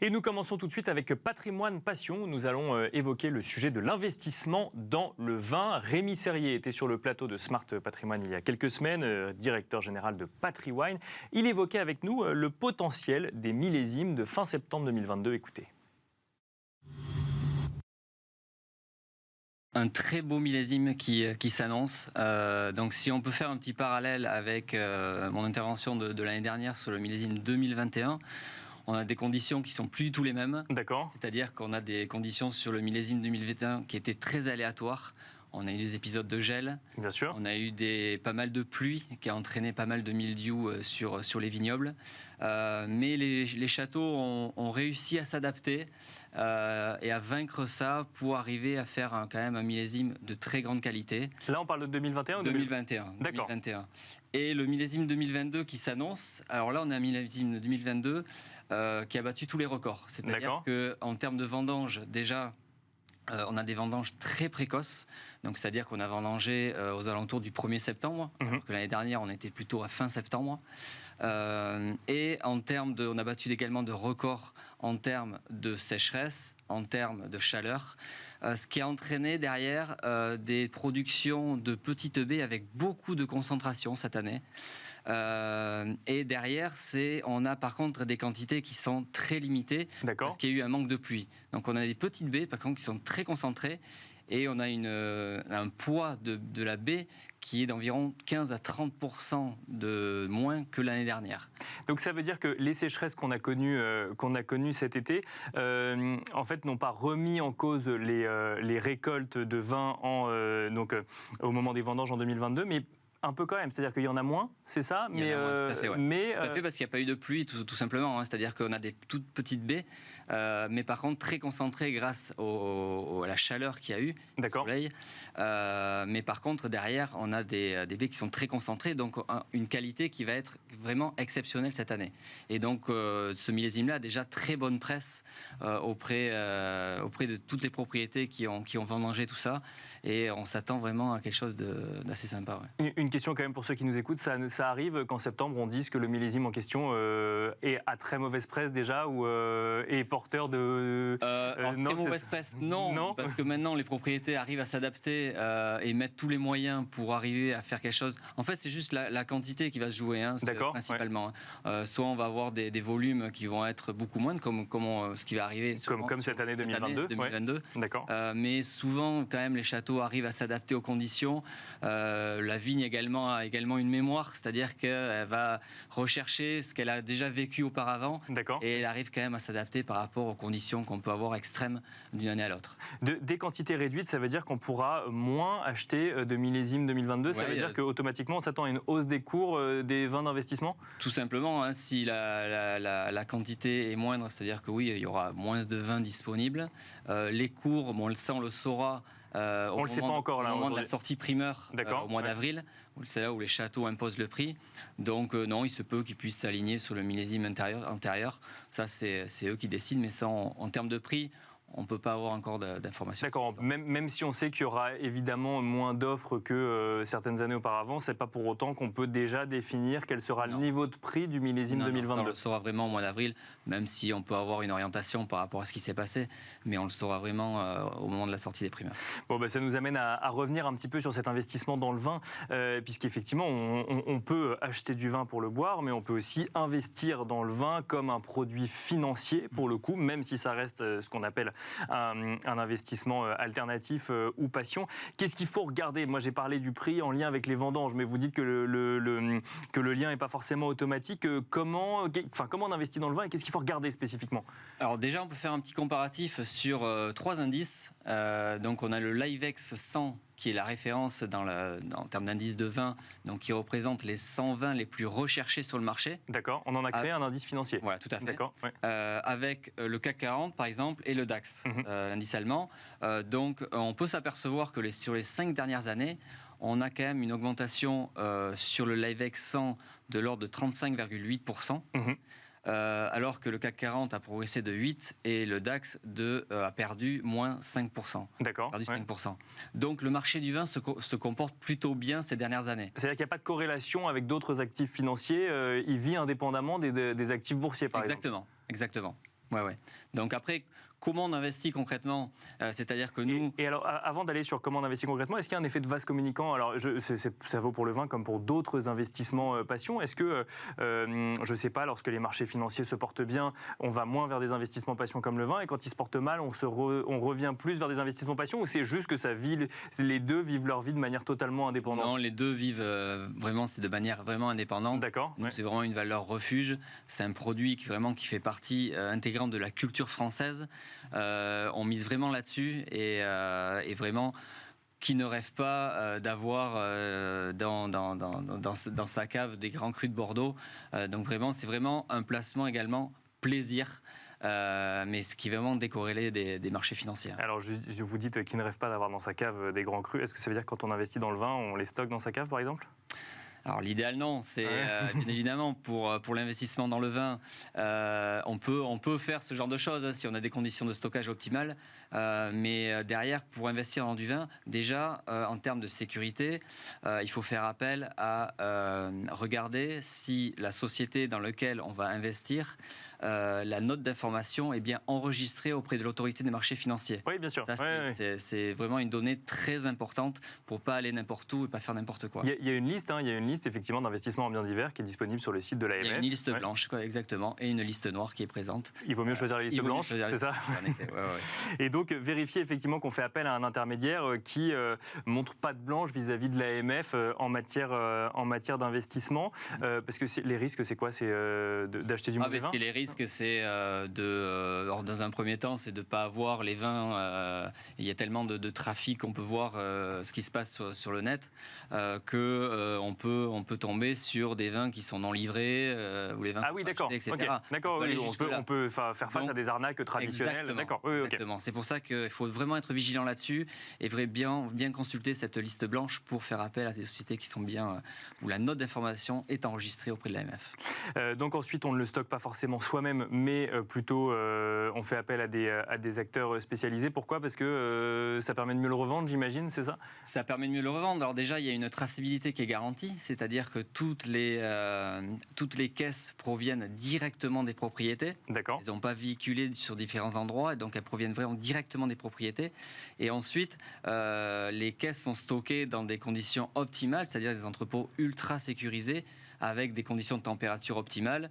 Et nous commençons tout de suite avec Patrimoine Passion. Nous allons évoquer le sujet de l'investissement dans le vin. Rémi Serrier était sur le plateau de Smart Patrimoine il y a quelques semaines, directeur général de PatriWine. Il évoquait avec nous le potentiel des millésimes de fin septembre 2022. Écoutez. Un très beau millésime qui s'annonce. Donc si on peut faire un petit parallèle avec mon intervention de l'année dernière sur le millésime 2021, on a des conditions qui sont plus du tout les mêmes. D'accord. C'est-à-dire qu'on a des conditions sur le millésime 2021 qui étaient très aléatoires. On a eu des épisodes de gel. Bien sûr. On a eu pas mal de pluie qui a entraîné pas mal de mildiou sur les vignobles. Mais les châteaux ont réussi à s'adapter et à vaincre ça pour arriver à faire quand même un millésime de très grande qualité. Là, on parle de 2021 ou 2021. D'accord. 2021. Et le millésime 2022 qui s'annonce. Alors là, on a un millésime 2022 qui a battu tous les records. C'est-à-dire qu'en termes de vendange, déjà, on a des vendanges très précoces. Donc, c'est-à-dire qu'on a vendangé aux alentours du 1er septembre, alors que l'année dernière, on était plutôt à fin septembre. Et en termes on a battu également de records en termes de sécheresse, en termes de chaleur, ce qui a entraîné derrière des productions de petites baies avec beaucoup de concentration cette année. Et derrière, on a par contre des quantités qui sont très limitées parce qu'il y a eu un manque de pluie. Donc on a des petites baies par contre qui sont très concentrées et on a un poids de la baie qui est d'environ 15 à 30% de moins que l'année dernière. Donc ça veut dire que les sécheresses qu'on a connues cet été, en fait, n'ont pas remis en cause les récoltes de vin au moment des vendanges en 2022, mais un peu quand même, c'est-à-dire qu'il y en a moins, c'est ça, tout à fait, tout à fait, parce qu'il n'y a pas eu de pluie, tout simplement. C'est-à-dire qu'on a des toutes petites baies, mais par contre très concentrées grâce à la chaleur qu'il y a eu, le soleil. Mais par contre, derrière, on a des baies qui sont très concentrées, donc une qualité qui va être vraiment exceptionnelle cette année. Et donc, ce millésime-là a déjà très bonne presse auprès de toutes les propriétés qui ont vendangé tout ça. Et on s'attend vraiment à quelque chose d'assez sympa. Ouais. Une question quand même pour ceux qui nous écoutent, ça arrive qu'en septembre on dise que le millésime en question est à très mauvaise presse déjà ou est porteur de... très mauvaise presse, non, parce que maintenant les propriétés arrivent à s'adapter et mettent tous les moyens pour arriver à faire quelque chose. En fait, c'est juste la quantité qui va se jouer, principalement. Ouais. Soit on va avoir des volumes qui vont être beaucoup moindres, comme ce qui va arriver comme cette année 2022. 2022. Ouais. D'accord. Mais souvent, quand même, les châteaux arrivent à s'adapter aux conditions. La vigne également a une mémoire, c'est-à-dire qu'elle va rechercher ce qu'elle a déjà vécu auparavant. D'accord. Et elle arrive quand même à s'adapter par rapport aux conditions qu'on peut avoir extrêmes d'une année à l'autre. Des quantités réduites, ça veut dire qu'on pourra moins acheter de millésime 2022. Ça veut dire qu'automatiquement, on s'attend à une hausse des cours des vins d'investissement ? Tout simplement, si la quantité est moindre, c'est-à-dire que oui, il y aura moins de vins disponibles. Les cours, on le sait, on le saura. On ne le sait pas encore là. Au moment de la sortie primeur, au mois d'avril, c'est là où les châteaux imposent le prix. Donc non, il se peut qu'ils puissent s'aligner sur le millésime antérieur. Ça, c'est eux qui décident, mais ça, en termes de prix, on ne peut pas avoir encore d'informations. D'accord, même si on sait qu'il y aura évidemment moins d'offres que certaines années auparavant, ce n'est pas pour autant qu'on peut déjà définir quel sera le niveau de prix du millésime 2022. On le saura vraiment au mois d'avril, même si on peut avoir une orientation par rapport à ce qui s'est passé, mais on le saura vraiment au moment de la sortie des primeurs. Bon, ça nous amène à revenir un petit peu sur cet investissement dans le vin, puisqu'effectivement, on peut acheter du vin pour le boire, mais on peut aussi investir dans le vin comme un produit financier, pour le coup, même si ça reste ce qu'on appelle un investissement alternatif ou passion. Qu'est-ce qu'il faut regarder ? Moi, j'ai parlé du prix en lien avec les vendanges, mais vous dites que le lien n'est pas forcément automatique. Comment on investit dans le vin et qu'est-ce qu'il faut regarder spécifiquement ? Alors déjà, on peut faire un petit comparatif sur 3 indices. Donc, on a le Livex 100 qui est la référence en termes d'indice de vin, donc qui représente les 100 vins les plus recherchés sur le marché. D'accord, on en a créé un indice financier. Voilà, tout à fait. D'accord, ouais. Avec le CAC 40, par exemple, et le DAX, l'indice allemand. Donc, on peut s'apercevoir que sur les 5 dernières années, on a quand même une augmentation sur le Livex 100 de l'ordre de 35,8%. Alors que le CAC 40 a progressé de 8 et le DAX a perdu moins 5%. D'accord. Perdu 5%. Donc le marché du vin se comporte plutôt bien ces dernières années. C'est-à-dire qu'il n'y a pas de corrélation avec d'autres actifs financiers, il vit indépendamment des actifs boursiers, par exemple. Exactement. Ouais. Donc après, comment on investit concrètement? C'est-à-dire que nous... Et alors, avant d'aller sur comment on investit concrètement, est-ce qu'il y a un effet de vase communicant? Alors, ça vaut pour le vin comme pour d'autres investissements passion. Est-ce que, je ne sais pas, lorsque les marchés financiers se portent bien, on va moins vers des investissements passion comme le vin, et quand ils se portent mal, on revient plus vers des investissements passion, ou c'est juste que les deux vivent leur vie de manière totalement indépendante? Non, les deux vivent vraiment, c'est de manière vraiment indépendante. D'accord. Donc, c'est vraiment une valeur refuge. C'est un produit qui fait partie intégrante de la culture française. On mise vraiment là-dessus et vraiment, qui ne rêve pas d'avoir dans sa cave des grands crus de Bordeaux. Donc vraiment, c'est vraiment un placement également plaisir. Mais ce qui est vraiment décorrélé des marchés financiers. Alors, vous dites qu'il ne rêve pas d'avoir dans sa cave des grands crus. Est-ce que ça veut dire que quand on investit dans le vin, on les stocke dans sa cave, par exemple? Alors l'idéal non, c'est bien évidemment pour l'investissement dans le vin, on peut faire ce genre de choses si on a des conditions de stockage optimales, mais derrière pour investir dans du vin, déjà en termes de sécurité, il faut faire appel à regarder si la société dans laquelle on va investir, la note d'information est bien enregistrée auprès de l'autorité des marchés financiers. Oui, bien sûr. Ça, c'est vraiment une donnée très importante pour pas aller n'importe où et pas faire n'importe quoi. Il y a une liste, effectivement d'investissements en biens divers qui est disponible sur le site de l'AMF. Il y a une liste blanche, exactement, et une liste noire qui est présente. Il vaut mieux choisir la liste blanche, c'est ça? En effet, ouais. Et donc vérifier effectivement qu'on fait appel à un intermédiaire qui montre pas de blanche vis-à-vis de l'AMF en matière d'investissement, parce que les risques, c'est quoi? C'est d'acheter du mauvais vin? Parce que les risques, c'est dans un premier temps, c'est de ne pas avoir les vins. Il y a tellement de trafic, on peut voir ce qui se passe sur le net, qu'on peut tomber sur des vins qui sont non livrés, ou les vins d'accord, etc. Okay. D'accord, on peut faire face à des arnaques traditionnelles. Exactement. C'est pour ça qu'il faut vraiment être vigilant là-dessus et bien consulter cette liste blanche pour faire appel à des sociétés qui sont bien, où la note d'information est enregistrée auprès de l'AMF. Donc ensuite, on ne le stocke pas forcément soi-même, mais plutôt on fait appel à des acteurs spécialisés. Pourquoi? Parce que ça permet de mieux le revendre, j'imagine, c'est ça? Ça permet de mieux le revendre. Alors déjà, il y a une traçabilité qui est garantie, c'est-à-dire que toutes les caisses proviennent directement des propriétés. D'accord. Elles n'ont pas véhiculé sur différents endroits, et donc elles proviennent vraiment directement des propriétés. Et ensuite, les caisses sont stockées dans des conditions optimales, c'est-à-dire des entrepôts ultra sécurisés, avec des conditions de température optimales,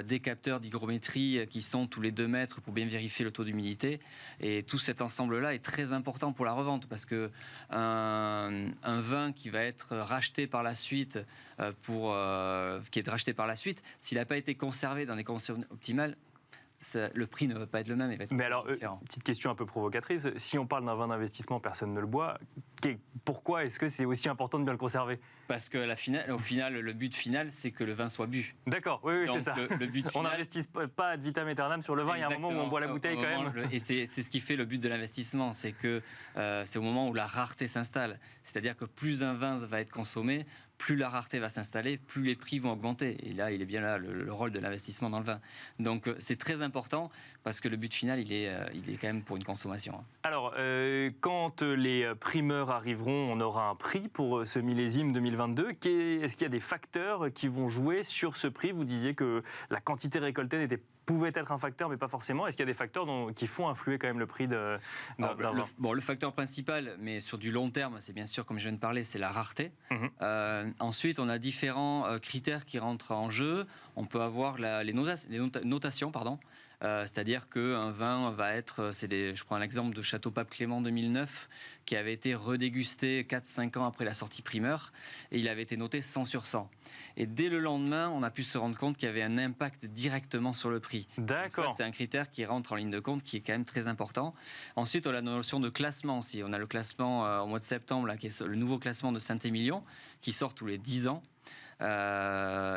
des capteurs d'hygrométrie qui sont tous les 2 mètres pour bien vérifier le taux d'humidité. Et tout cet ensemble-là est très important pour la revente, parce que un vin qui va être racheté par la suite, s'il n'a pas été conservé dans des conditions optimales, le prix ne va pas être le même. Il va être différent. Petite question un peu provocatrice, si on parle d'un vin d'investissement, personne ne le boit, pourquoi est-ce que c'est aussi important de bien le conserver? Parce que au final, le but final, c'est que le vin soit bu. D'accord, oui, c'est ça. Le but final, on n'investit pas ad vitam aeternam sur le vin, il y a un moment où on boit la bouteille quand même. Et c'est ce qui fait le but de l'investissement, c'est que c'est au moment où la rareté s'installe. C'est-à-dire que plus un vin va être consommé, plus la rareté va s'installer, plus les prix vont augmenter. Et là, il est bien là le rôle de l'investissement dans le vin. Donc c'est très important, parce que le but final, il est quand même pour une consommation. Alors, quand les primeurs arriveront, on aura un prix pour ce millésime 2022. Est-ce qu'il y a des facteurs qui vont jouer sur ce prix? Vous disiez que la quantité récoltée pouvait être un facteur, mais pas forcément. Est-ce qu'il y a des facteurs qui font influer quand même le prix d'un vin? Le facteur principal, mais sur du long terme, c'est bien sûr, comme je viens de parler, c'est la rareté. Ensuite, on a différents critères qui rentrent en jeu. On peut avoir les notations, pardon. C'est-à-dire qu'un vin va être, je prends l'exemple de Château Pape Clément 2009, qui avait été redégusté 4-5 ans après la sortie primeur, et il avait été noté 100 sur 100. Et dès le lendemain, on a pu se rendre compte qu'il y avait un impact directement sur le prix. D'accord. Ça, c'est un critère qui rentre en ligne de compte, qui est quand même très important. Ensuite, on a la notion de classement aussi. On a le classement au mois de septembre, là, qui est le nouveau classement de Saint-Émilion, qui sort tous les 10 ans.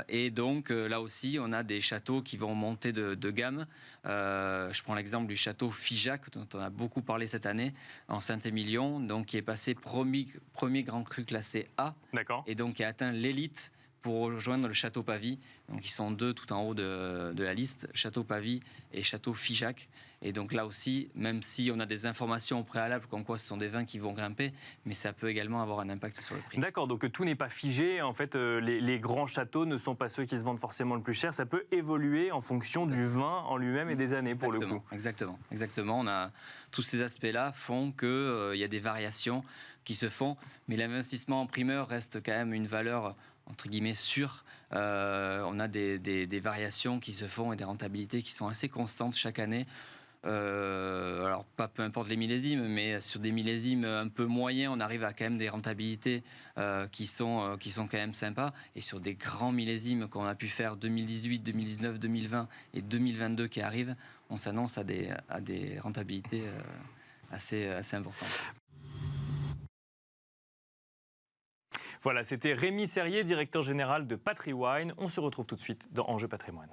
Et donc là aussi on a des châteaux qui vont monter de gamme. Je prends l'exemple du château Figeac, dont on a beaucoup parlé cette année, en Saint-Émilion, donc qui est passé premier grand cru classé A. D'accord. Et donc qui a atteint l'élite pour rejoindre le Château Pavie. Donc ils sont 2 tout en haut de la liste, Château Pavie et Château Figeac. Et donc là aussi, même si on a des informations au préalable comme quoi ce sont des vins qui vont grimper, mais ça peut également avoir un impact sur le prix. D'accord, donc tout n'est pas figé. En fait, les grands châteaux ne sont pas ceux qui se vendent forcément le plus cher. Ça peut évoluer en fonction du vin en lui-même et des années, pour le coup. Exactement. On a tous ces aspects-là font qu'il y a des variations qui se font, mais l'investissement en primeur reste quand même une valeur entre guillemets sûre. On a des variations qui se font et des rentabilités qui sont assez constantes chaque année. Alors pas peu importe les millésimes, mais sur des millésimes un peu moyens, on arrive à quand même des rentabilités qui sont quand même sympas. Et sur des grands millésimes qu'on a pu faire 2018, 2019, 2020 et 2022 qui arrivent, on s'annonce à des rentabilités assez importantes. Voilà, c'était Rémi Serrier, directeur général de PatriWine. On se retrouve tout de suite dans Enjeu Patrimoine.